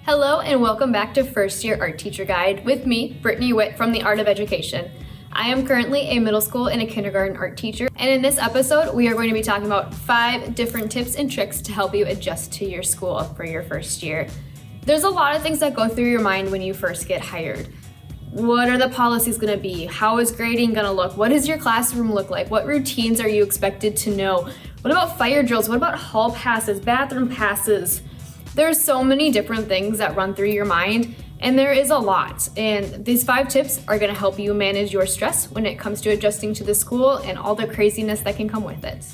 Hello and welcome back to First Year Art Teacher Guide with me, Brittney Witt from the Art of Education. I am currently a middle school and a kindergarten art teacher, and in this episode we are going to be talking about 5 different tips and tricks to help you adjust to your school for your first year. There's a lot of things that go through your mind when you first get hired. What are the policies going to be? How is grading going to look? What does your classroom look like? What routines are you expected to know? What about fire drills? What about hall passes, bathroom passes? There's so many different things that run through your mind, and there is a lot. And these 5 tips are going to help you manage your stress when it comes to adjusting to the school and all the craziness that can come with it.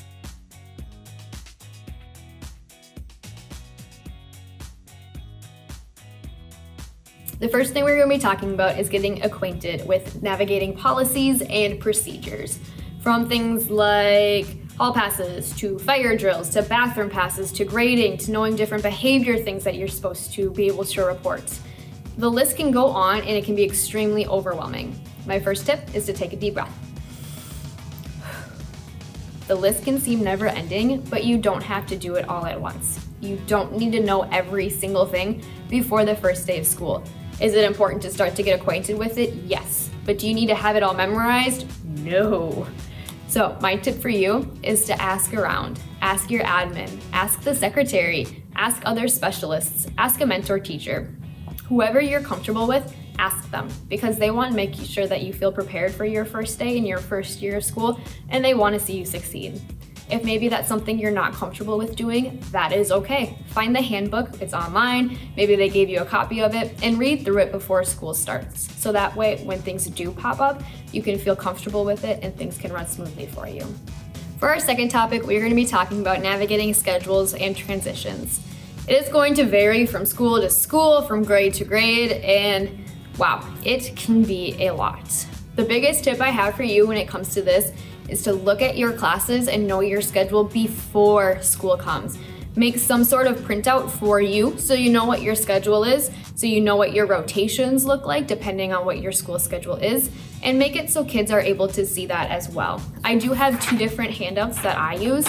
The first thing we're going to be talking about is getting acquainted with navigating policies and procedures. From things like hall passes, to fire drills, to bathroom passes, to grading, to knowing different behavior things that you're supposed to be able to report. The list can go on and it can be extremely overwhelming. My first tip is to take a deep breath. The list can seem never ending, but you don't have to do it all at once. You don't need to know every single thing before the first day of school. Is it important to start to get acquainted with it? Yes. But do you need to have it all memorized? No. So my tip for you is to ask around. Ask your admin, ask the secretary, ask other specialists, ask a mentor teacher. Whoever you're comfortable with, ask them, because they want to make sure that you feel prepared for your first day in your first year of school, and they want to see you succeed. If maybe that's something you're not comfortable with doing, that is okay. Find the handbook, it's online, maybe they gave you a copy of it, and read through it before school starts. So that way, when things do pop up, you can feel comfortable with it and things can run smoothly for you. For our second topic, we're going to be talking about navigating schedules and transitions. It is going to vary from school to school, from grade to grade, and wow, it can be a lot. The biggest tip I have for you when it comes to this is to look at your classes and know your schedule before school comes. Make some sort of printout for you so you know what your schedule is, so you know what your rotations look like depending on what your school schedule is, and make it so kids are able to see that as well. I do have 2 different handouts that I use.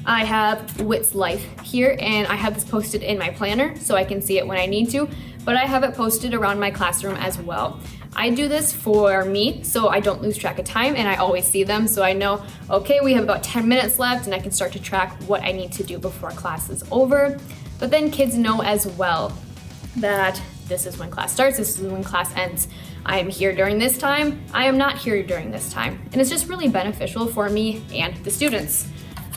I have Witt's Life here, and I have this posted in my planner so I can see it when I need to, but I have it posted around my classroom as well. I do this for me so I don't lose track of time, and I always see them so I know, okay, we have about 10 minutes left, and I can start to track what I need to do before class is over. But then kids know as well that this is when class starts, this is when class ends. I am here during this time, I am not here during this time. And it's just really beneficial for me and the students.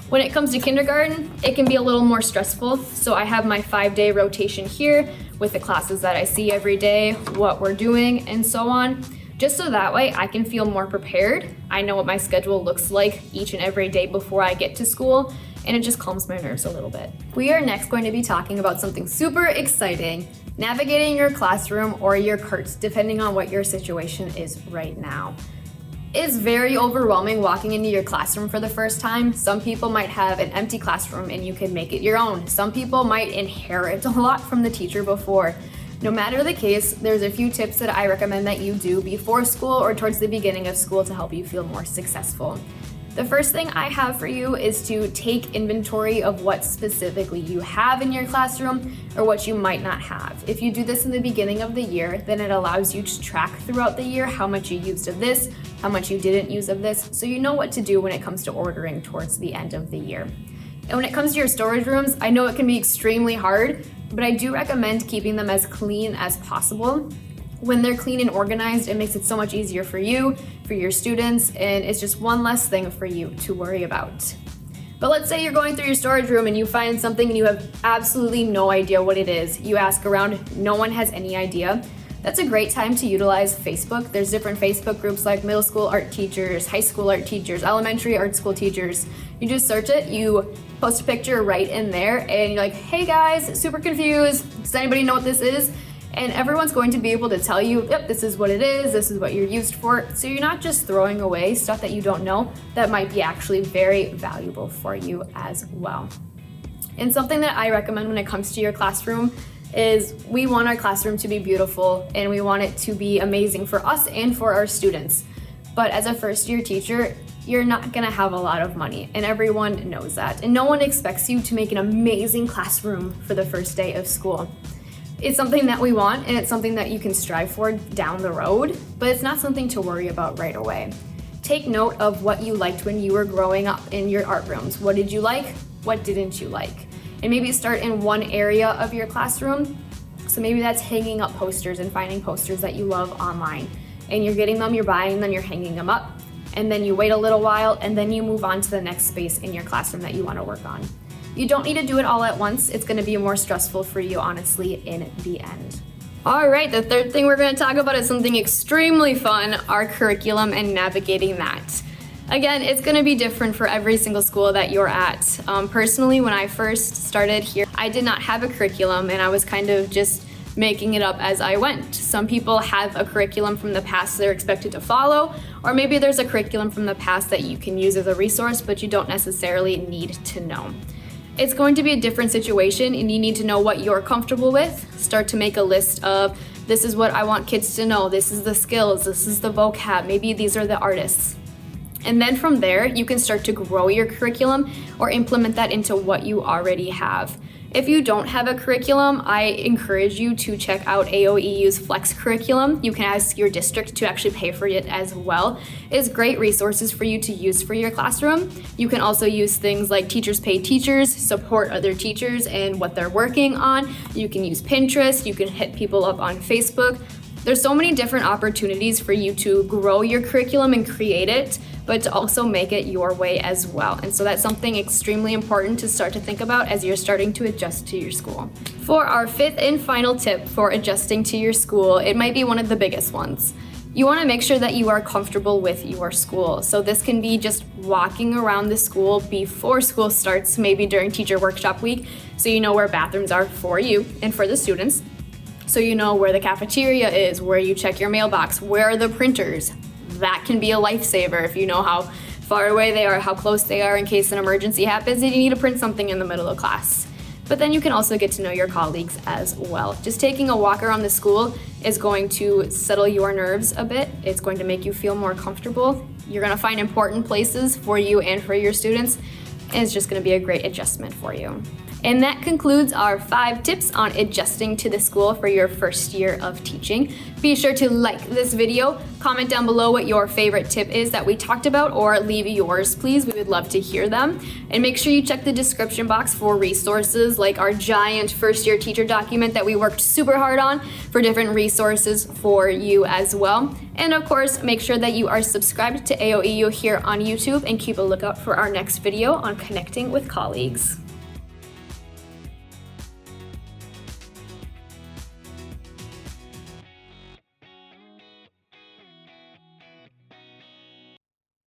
When it comes to kindergarten, it can be a little more stressful. So I have my 5-day rotation here with the classes that I see every day, what we're doing, and so on. Just so that way I can feel more prepared. I know what my schedule looks like each and every day before I get to school, and it just calms my nerves a little bit. We are next going to be talking about something super exciting, navigating your classroom or your carts, depending on what your situation is right now. It's very overwhelming walking into your classroom for the first time. Some people might have an empty classroom and you can make it your own. Some people might inherit a lot from the teacher before. No matter the case, there's a few tips that I recommend that you do before school or towards the beginning of school to help you feel more successful. The first thing I have for you is to take inventory of what specifically you have in your classroom or what you might not have. If you do this in the beginning of the year, then it allows you to track throughout the year how much you used of this, how much you didn't use of this, so you know what to do when it comes to ordering towards the end of the year. And when it comes to your storage rooms, I know it can be extremely hard, but I do recommend keeping them as clean as possible. When they're clean and organized, it makes it so much easier for you, for your students, and it's just one less thing for you to worry about. But let's say you're going through your storage room and you find something and you have absolutely no idea what it is. You ask around, no one has any idea. That's a great time to utilize Facebook. There's different Facebook groups like middle school art teachers, high school art teachers, elementary art school teachers. You just search it, you post a picture right in there, and you're like, hey guys, super confused. Does anybody know what this is? And everyone's going to be able to tell you, yep, this is what it is, this is what you're used for. So you're not just throwing away stuff that you don't know that might be actually very valuable for you as well. And something that I recommend when it comes to your classroom is we want our classroom to be beautiful and we want it to be amazing for us and for our students. But as a first year teacher, you're not gonna have a lot of money, and everyone knows that. And no one expects you to make an amazing classroom for the first day of school. It's something that we want, and it's something that you can strive for down the road, but it's not something to worry about right away. Take note of what you liked when you were growing up in your art rooms. What did you like? What didn't you like? And maybe start in one area of your classroom. So maybe that's hanging up posters and finding posters that you love online. And you're getting them, you're buying them, you're hanging them up. And then you wait a little while, and then you move on to the next space in your classroom that you want to work on. You don't need to do it all at once. It's going to be more stressful for you, honestly, in the end. All right, the third thing we're going to talk about is something extremely fun, our curriculum and navigating that. Again, it's going to be different for every single school that you're at. Personally, when I first started here, I did not have a curriculum, and I was kind of just making it up as I went. Some people have a curriculum from the past they're expected to follow, or maybe there's a curriculum from the past that you can use as a resource, but you don't necessarily need to know. It's going to be a different situation, and you need to know what you're comfortable with. Start to make a list of, this is what I want kids to know, this is the skills, this is the vocab, maybe these are the artists. And then from there, you can start to grow your curriculum or implement that into what you already have. If you don't have a curriculum, I encourage you to check out AOEU's Flex curriculum. You can ask your district to actually pay for it as well. It's great resources for you to use for your classroom. You can also use things like Teachers Pay Teachers, support other teachers and what they're working on. You can use Pinterest, you can hit people up on Facebook. There's so many different opportunities for you to grow your curriculum and create it, but to also make it your way as well. And so that's something extremely important to start to think about as you're starting to adjust to your school. For our fifth and final tip for adjusting to your school, it might be one of the biggest ones. You want to make sure that you are comfortable with your school. So this can be just walking around the school before school starts, maybe during teacher workshop week, so you know where bathrooms are for you and for the students. So you know where the cafeteria is, where you check your mailbox, where are the printers. That can be a lifesaver if you know how far away they are, how close they are in case an emergency happens and you need to print something in the middle of class. But then you can also get to know your colleagues as well. Just taking a walk around the school is going to settle your nerves a bit. It's going to make you feel more comfortable. You're going to find important places for you and for your students, and it's just going to be a great adjustment for you. And that concludes our 5 tips on adjusting to the school for your first year of teaching. Be sure to like this video, comment down below what your favorite tip is that we talked about, or leave yours, please. We would love to hear them. And make sure you check the description box for resources like our giant first year teacher document that we worked super hard on for different resources for you as well. And of course, make sure that you are subscribed to AOEU here on YouTube and keep a lookout for our next video on connecting with colleagues.